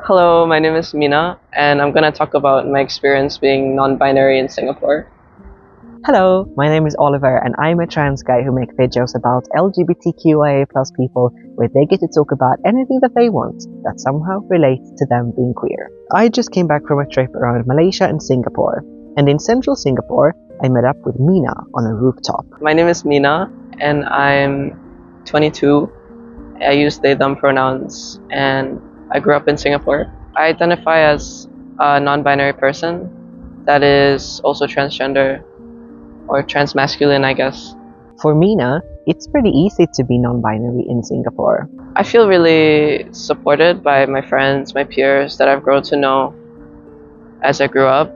Hello, my name is Mina, and I'm gonna talk about my experience being non-binary in Singapore. Hello, my name is Oliver and I'm a trans guy who makes videos about LGBTQIA+ people where they get to talk about anything that they want that somehow relates to them being queer. I just came back from a trip around Malaysia and Singapore, and in central Singapore I met up with Mina on a rooftop. My name is Mina, and I'm 22. I use they, them pronouns, and I grew up in Singapore. I identify as a non-binary person that is also transgender, or transmasculine, I guess. For Mina, it's pretty easy to be non-binary in Singapore. I feel really supported by my friends, my peers that I've grown to know as I grew up.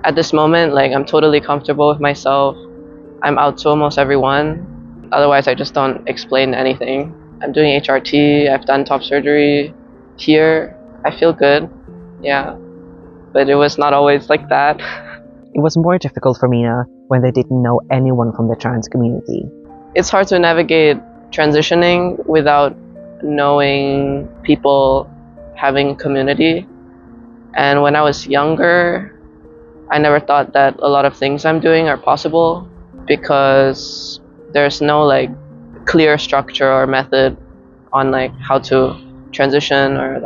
At this moment, I'm totally comfortable with myself. I'm out to almost everyone. Otherwise, I just don't explain anything. I'm doing HRT, I've done top surgery here. I feel good, yeah. But it was not always like that. It was more difficult for Mina when they didn't know anyone from the trans community. It's hard to navigate transitioning without knowing people having community. And when I was younger, I never thought that a lot of things I'm doing are possible because there's no clear structure or method on how to transition or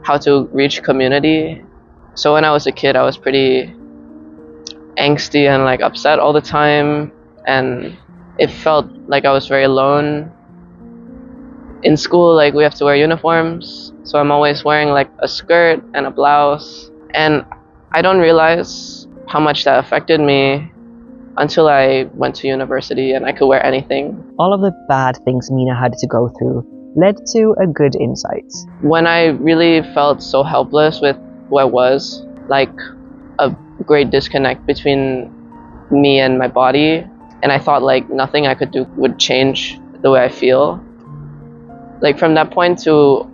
how to reach community. So when I was a kid, I was pretty angsty and upset all the time, and it felt like I was very alone. In school, we have to wear uniforms, so I'm always wearing a skirt and a blouse, and I don't realize how much that affected me until I went to university and I could wear anything. All of the bad things Mina had to go through led to a good insight. When I really felt so helpless with who I was, a great disconnect between me and my body, and I thought nothing I could do would change the way I feel. From that point to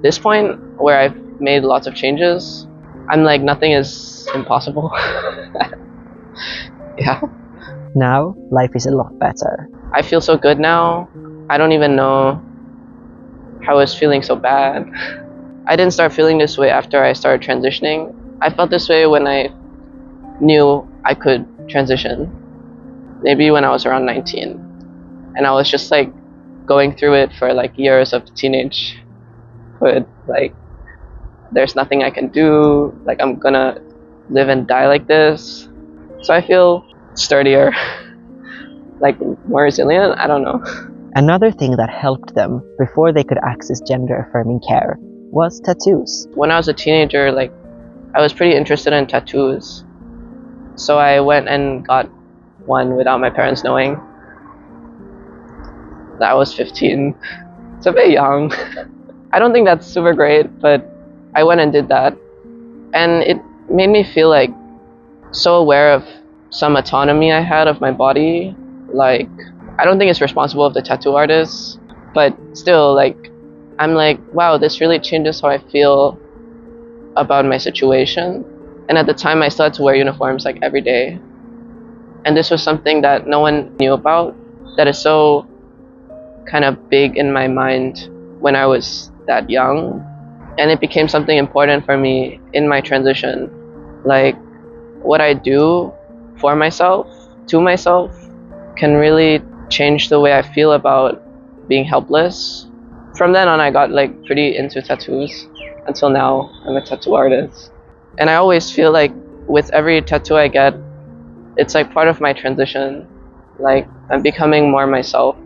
this point where I've made lots of changes, I'm nothing is impossible. Yeah. Now, life is a lot better. I feel so good now. I don't even know how I was feeling so bad. I didn't start feeling this way after I started transitioning. I felt this way when I knew I could transition. Maybe when I was around 19. And I was just going through it for years of teenagehood. There's nothing I can do. I'm gonna live and die like this. So I feel sturdier, more resilient, I don't know. Another thing that helped them before they could access gender-affirming care was tattoos. When I was a teenager, I was pretty interested in tattoos. So I went and got one without my parents knowing. I was 15. It's a bit young. I don't think that's super great, but I went and did that. And it made me feel so aware of some autonomy I had of my body. I don't think it's responsible of the tattoo artist, but still I'm wow, this really changes how I feel about my situation. And at the time I still had to wear uniforms every day. And this was something that no one knew about, that is so kind of big in my mind when I was that young. And it became something important for me in my transition. What I do for myself, to myself, can really change the way I feel about being helpless. From then on, I got pretty into tattoos. Until now, I'm a tattoo artist. And I always feel with every tattoo I get, it's part of my transition. I'm becoming more myself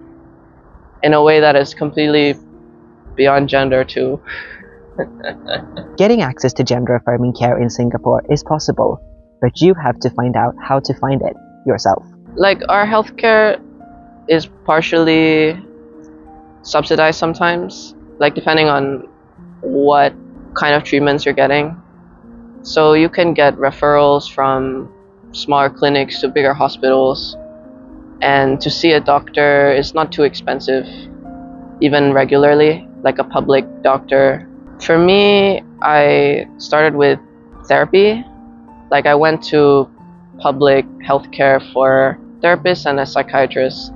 in a way that is completely beyond gender too. Getting access to gender-affirming care in Singapore is possible, but you have to find out how to find it yourself. Our healthcare is partially subsidized sometimes, depending on what kind of treatments you're getting. So you can get referrals from smaller clinics to bigger hospitals, and to see a doctor is not too expensive, even regularly, a public doctor. For me, I started with therapy. I went to public healthcare for therapists and a psychiatrist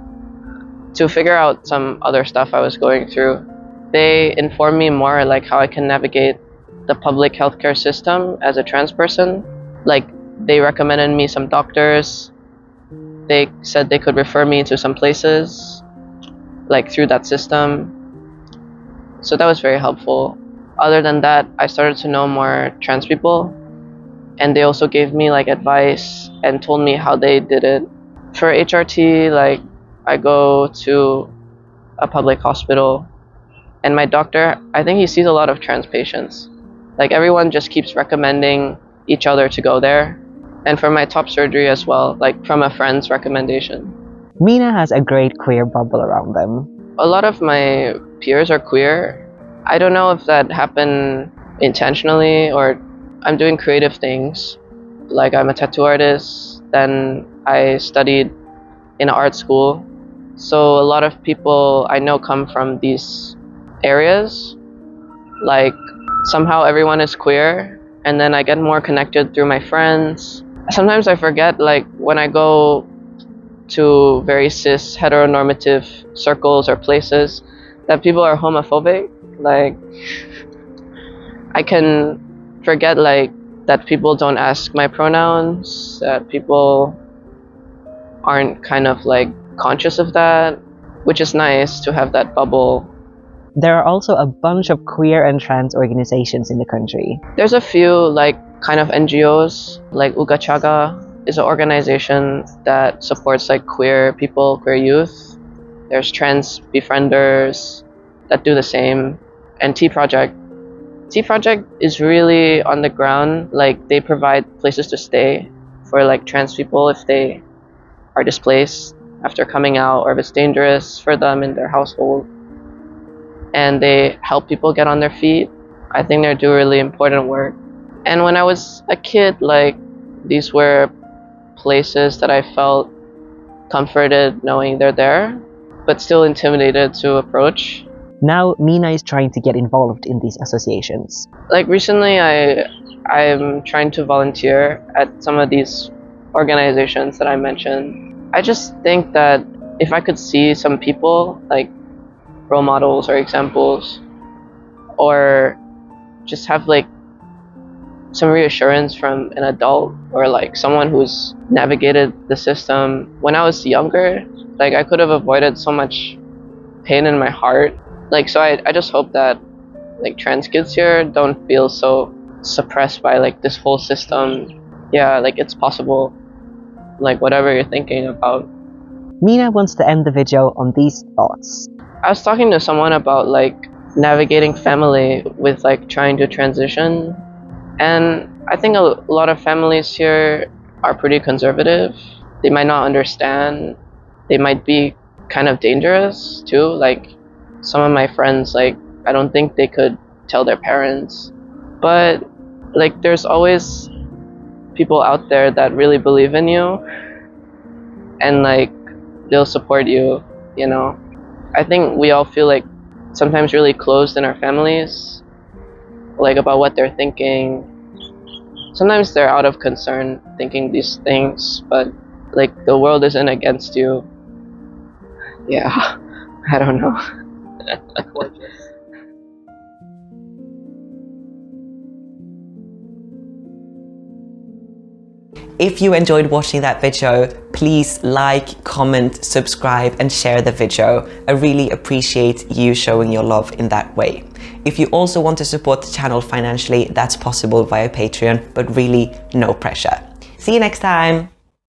to figure out some other stuff I was going through. they informed me more like how I can navigate the public healthcare system as a trans person. Like, they recommended me some doctors. They said they could refer me to some places, like through that system. So that was very helpful. Other than that, I started to know more trans people, and they also gave me like advice and told me how they did it. For HRT, like, I go to a public hospital, and my doctor, I think he sees a lot of trans patients. Like, everyone just keeps recommending each other to go there. And for my top surgery as well, like from a friend's recommendation. Mina has a great queer bubble around them. A lot of my peers are queer. I don't know if that happened intentionally or I'm doing creative things. Like, I'm a tattoo artist, then I studied in an art school. So a lot of people I know come from these areas. Like, somehow everyone is queer, and then I get more connected through my friends. Sometimes I forget, like, when I go to very cis heteronormative circles or places, that people are homophobic. Like, I can forget, like, that people don't ask my pronouns, that people aren't kind of like conscious of that, which is nice to have that bubble. There are also a bunch of queer and trans organizations in the country. There's a few like kind of NGOs, like Ugachaga is an organization that supports like queer people, queer youth. There's trans befrienders that do the same, and T Project. T Project is really on the ground, like they provide places to stay for like trans people if they are displaced after coming out or if it's dangerous for them in their household. And they help people get on their feet. I think they do really important work. And when I was a kid, like, these were places that I felt comforted knowing they're there, but still intimidated to approach. Now Mina is trying to get involved in these associations. Like, recently I'm trying to volunteer at some of these organizations that I mentioned. I just think that if I could see some people, like role models or examples, or just have like some reassurance from an adult or like someone who's navigated the system when I was younger, like I could have avoided so much pain in my heart. Like, so I just hope that like trans kids here don't feel so suppressed by like this whole system. Yeah, like it's possible, like whatever you're thinking about. Mina wants to end the video on these thoughts. I was talking to someone about like navigating family with like trying to transition, and I think a lot of families here are pretty conservative. They might not understand. They might be kind of dangerous too. Like, some of my friends, like, I don't think they could tell their parents. But like, there's always people out there that really believe in you, and like they'll support you, you know. I think we all feel like sometimes really closed in our families, like about what they're thinking. Sometimes they're out of concern thinking these things, but like the world isn't against you. Yeah, I don't know. If you enjoyed watching that video, please like, comment, subscribe and share the video. I really appreciate you showing your love in that way. If you also want to support the channel financially, that's possible via Patreon, but really no pressure. See you next time!